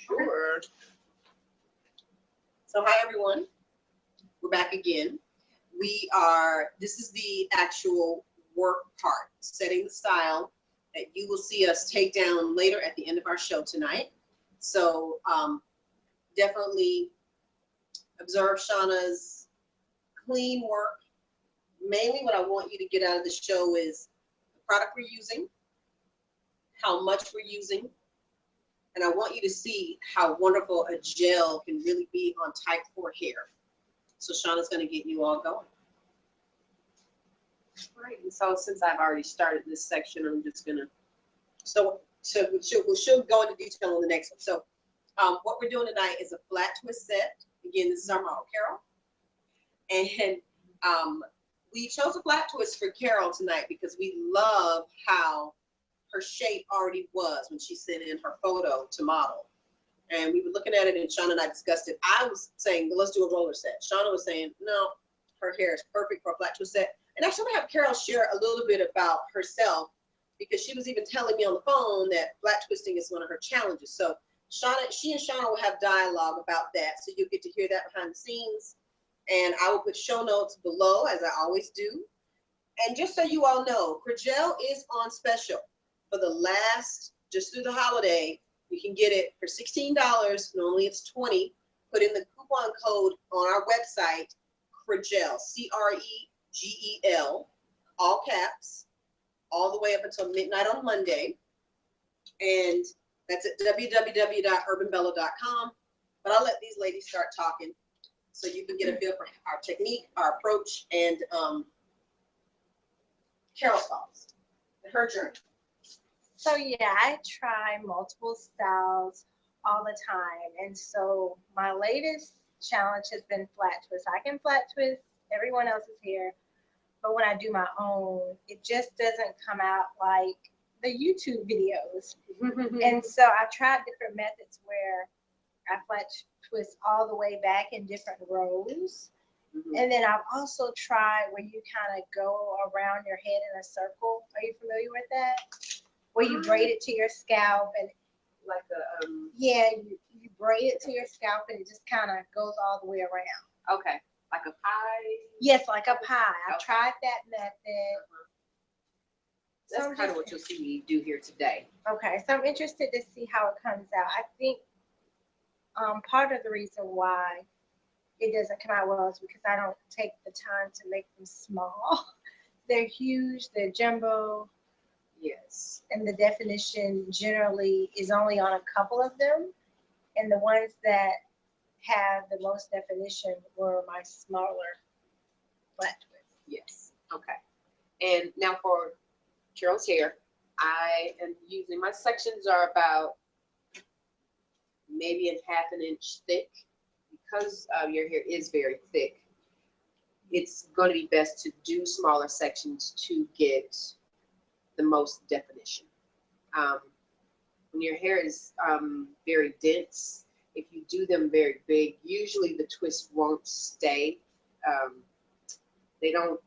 Sure. So hi everyone, we're back again. This is the actual work part, setting the style that you will see us take down later at the end of our show tonight. So definitely observe Shauna's clean work. Mainly what I want you to get out of the show is the product we're using, how much we're using, and I want you to see how wonderful a gel can really be on type 4 hair. So Shauna's going to get you all going. All right, and so since I've already started this section, I'm just going to, she'll go into detail on the next one. So what we're doing tonight is a flat twist set. Again, this is our model, Carol. And we chose a flat twist for Carol tonight because we love how her shape already was when she sent in her photo to model. And we were looking at it, and Shauna and I discussed it. I was saying, well, let's do a roller set. Shauna was saying, no, her hair is perfect for a flat twist set. And actually, I'm going to have Carol share a little bit about herself, because she was even telling me on the phone that flat twisting is one of her challenges. So she and Shauna will have dialogue about that. So you'll get to hear that behind the scenes. And I will put show notes below, as I always do. And just so you all know, Cre'Gel is on special for the last, just through the holiday. You can get it for $16. Normally it's $20. Put in the coupon code on our website, Cre'Gel, Cre'Gel, all caps, all the way up until midnight on Monday. And that's at www.urbanbella.com. But I'll let these ladies start talking so you can get a feel for our technique, our approach, and Carol's thoughts and her journey. So yeah, I try multiple styles all the time. And so my latest challenge has been flat twist. I can flat twist everyone else's hair, but when I do my own, it just doesn't come out like the YouTube videos. And so I've tried different methods where I flat twist all the way back in different rows. And then I've also tried where you kind of go around your head in a circle. Are you familiar with that? Where you braid it to your scalp and like a yeah, you braid it to your scalp and it just kind of goes all the way around. Okay, like a pie. Yes, like a pie. I've tried that method. That's kind of what you'll see me do here today. Okay, so I'm interested to see how it comes out. I think part of the reason why it doesn't come out well is because I don't take the time to make them small. They're huge, they're jumbo. Yes. And the definition generally is only on a couple of them. And the ones that have the most definition were my smaller flat twists. Yes. Okay. And now for Carol's hair, I am using, my sections are about maybe a half an inch thick. Because your hair is very thick, it's going to be best to do smaller sections to get the most definition. When your hair is very dense, if you do them very big, usually the twist won't stay. They don't,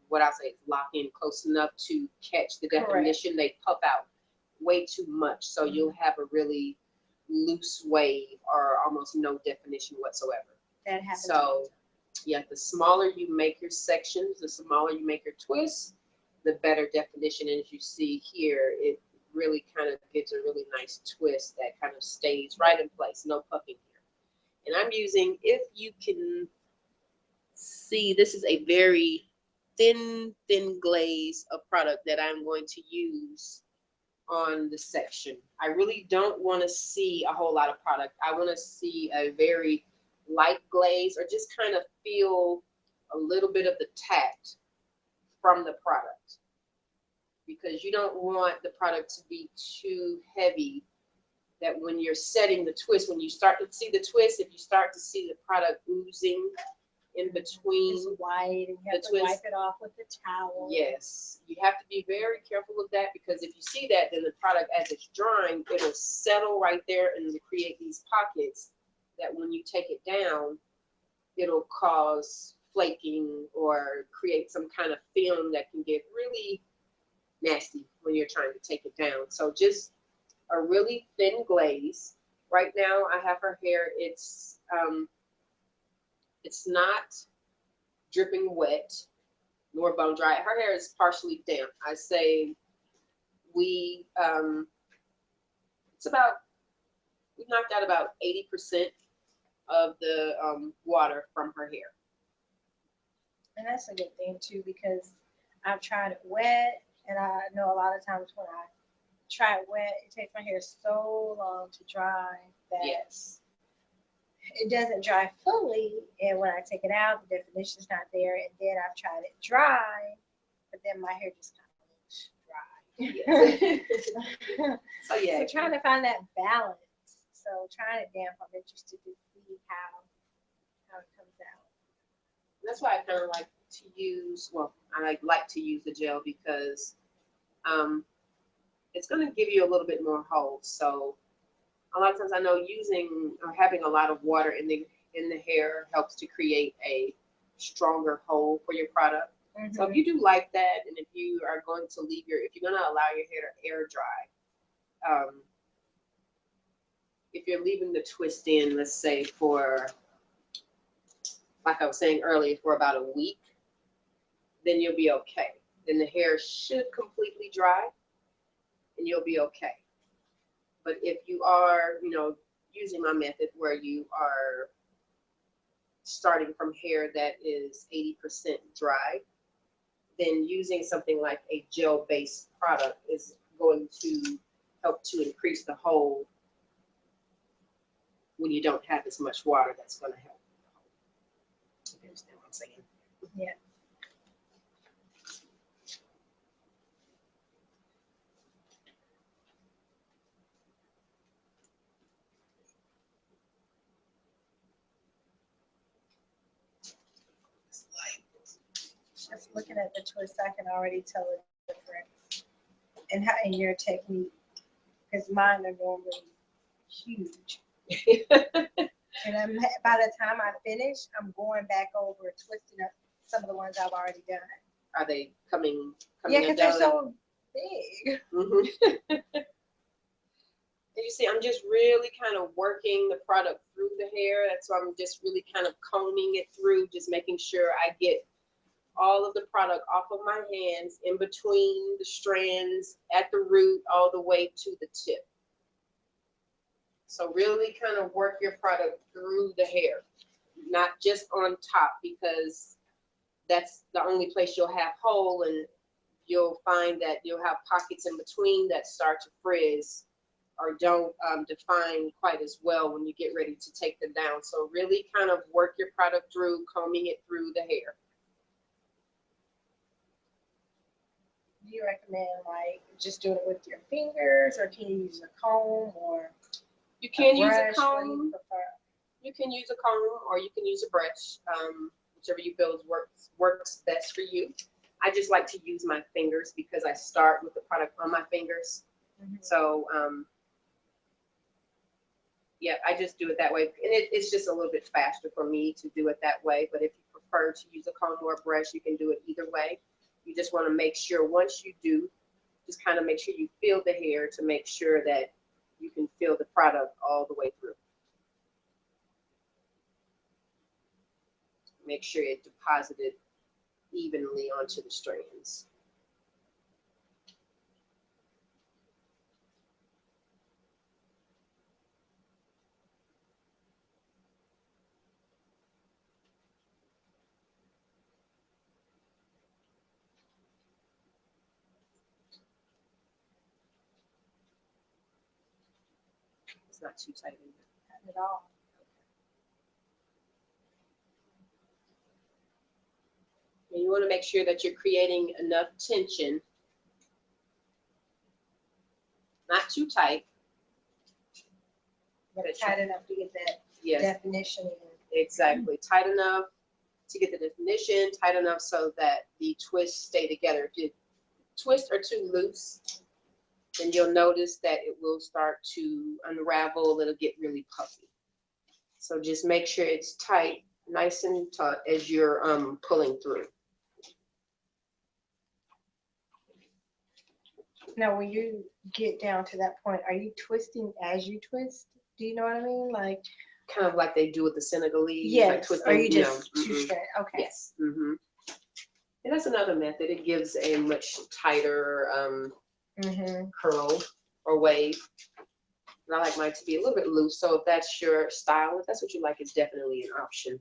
what I'll say, lock in close enough to catch the definition. Correct. They puff out way too much, so you'll have a really loose wave or almost no definition whatsoever. That happens. So yeah, the smaller you make your sections, the smaller you make your twists, the better definition. And as you see here, it really kind of gives a really nice twist that kind of stays right in place, no puffing here. And I'm using, if you can see, this is a very thin glaze of product that I'm going to use on the section. I really don't want to see a whole lot of product. I want to see a very light glaze, or just kind of feel a little bit of the tact from the product, because you don't want the product to be too heavy that when you're setting the twist, when you start to see the twist, if you start to see the product oozing in between, it's white, and you have to wipe it off with the towel. Yes, you have to be very careful of that, because if you see that, then the product, as it's drying, it'll settle right there and create these pockets that when you take it down, it'll cause flaking or create some kind of film that can get really nasty when you're trying to take it down. So just a really thin glaze. Right now, I have her hair. It's not dripping wet nor bone dry. Her hair is partially damp. I say we it's about we knocked out about 80% of the water from her hair. And that's a good thing too, because I've tried it wet, and I know a lot of times when I try it wet, it takes my hair so long to dry that Yes. it doesn't dry fully. And when I take it out, the definition's not there. And then I've tried it dry, but then my hair just kind of looks dry. Yes. So yeah, So trying to find that balance. So trying it damp, I'm interested to see how it comes out. that's why I kind of like to use. Well, I like to use the gel because it's going to give you a little bit more hold. So a lot of times I know using or having a lot of water in the hair helps to create a stronger hold for your product. Mm-hmm. So if you do like that, and if you are going to if you're going to allow your hair to air dry, if you're leaving the twist in, let's say for, like I was saying earlier, for about a week, then you'll be okay. Then the hair should completely dry, and you'll be okay. But if you are, using my method where you are starting from hair that is 80% dry, then using something like a gel-based product is going to help to increase the hold when you don't have as much water. That's going to help. You understand what I'm saying? Yeah. Just looking at the twist, I can already tell the difference in your technique, because mine are normally huge. And by the time I finish, I'm going back over, twisting up some of the ones I've already done. Are they coming Yeah, because they're undone? so big. Mm-hmm. And you see, I'm just really kind of working the product through the hair. That's why I'm just really kind of combing it through, just making sure I get all of the product off of my hands, in between the strands, at the root, all the way to the tip. So really kind of work your product through the hair, not just on top, because that's the only place you'll have hold, and you'll find that you'll have pockets in between that start to frizz or don't define quite as well when you get ready to take them down. So really kind of work your product through, combing it through the hair. Do you recommend like just doing it with your fingers, or can you use a comb, or You can use brush? a What do you comb. prefer? You can use a comb, or you can use a brush, whichever you feel works best for you. I just like to use my fingers because I start with the product on my fingers. Mm-hmm. So yeah, I just do it that way, and it's just a little bit faster for me to do it that way. But if you prefer to use a comb or a brush, you can do it either way. You just want to make sure, once you do, just kind of make sure you feel the hair to make sure that you can feel the product all the way through. Make sure it deposited evenly onto the strands. It's not too tight in there. Not at all. And you want to make sure that you're creating enough tension, not too tight. But tight enough to get that Yes, definition in. exactly. Tight enough to get the definition, tight enough so that the twists stay together. If the twists are too loose, then you'll notice that it will start to unravel. It'll get really puffy. So just make sure it's tight, nice and taut as you're pulling through. Now, when you get down to that point, are you twisting as you twist? Do you know what I mean? Like, Kind of like they do with the Senegalese. yes, like twisting, or you just know, shoot straight? Okay. Yes. And that's another method. It gives a much tighter curl or wave. And I like mine to be a little bit loose. So if that's your style, if that's what you like, it's definitely an option.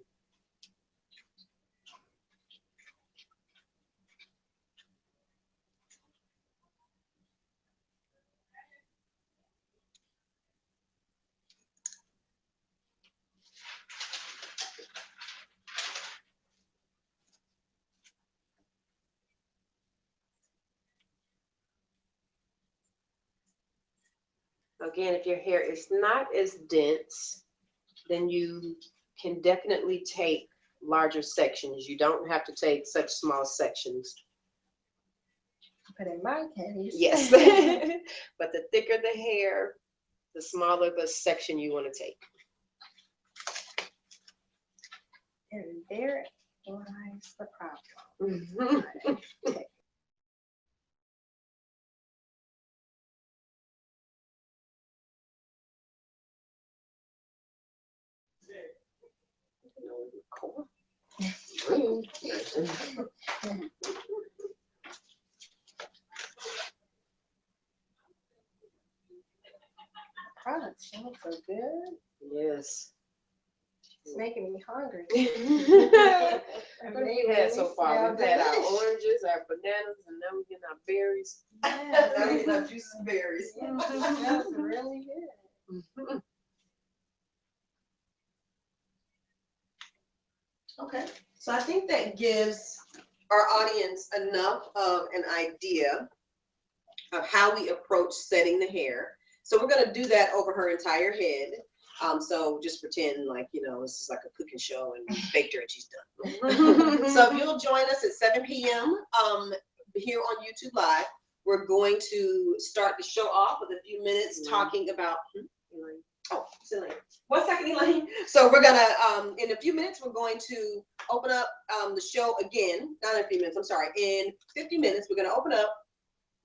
Again, if your hair is not as dense, then you can definitely take larger sections. You don't have to take such small sections. But in my case. Yes. But the thicker the hair, the smaller the section you want to take. And there lies the problem. Okay. Product smells so good. Yes. It's making me hungry. What have we had so far? We've had our oranges, our bananas, and now we're getting our berries. Yeah, Now we love juicy berries. yeah, it smells really good. Okay, so I think that gives our audience enough of an idea of how we approach setting the hair. So we're gonna do that over her entire head. So just pretend like, you know, this is like a cooking show and we baked her and she's done. So if you'll join us at 7 p.m. Here on YouTube Live, we're going to start the show off with a few minutes talking about, Elaine. 1 second, Elaine. So we're gonna, in a few minutes, we're going to open up the show again. Not in a few minutes, I'm sorry. In 50 minutes, we're gonna open up.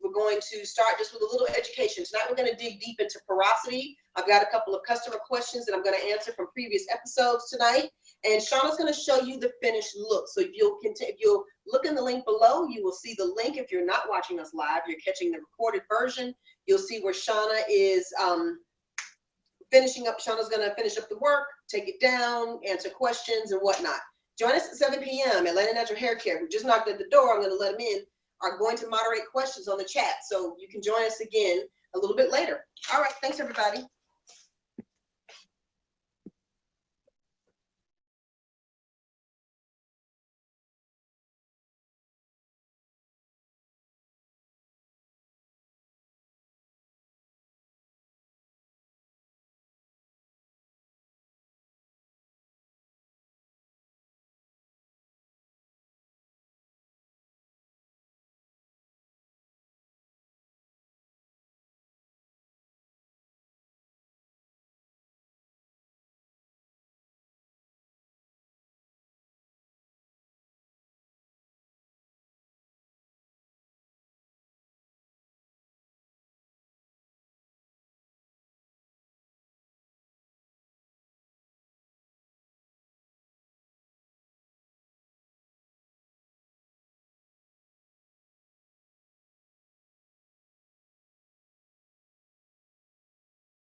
We're going to start just with a little education. Tonight, we're gonna dig deep into porosity. I've got a couple of customer questions that I'm gonna answer from previous episodes tonight. And Shauna's gonna show you the finished look. So if you'll look in the link below, you will see the link. If you're not watching us live, you're catching the recorded version. You'll see where Shauna is finishing up. Shauna's gonna finish up the work, take it down, answer questions and whatnot. Join us at 7 p.m. Atlanta Natural Hair Care, who just knocked at the door, I'm gonna let them in, are going to moderate questions on the chat. So you can join us again a little bit later. All right, thanks everybody.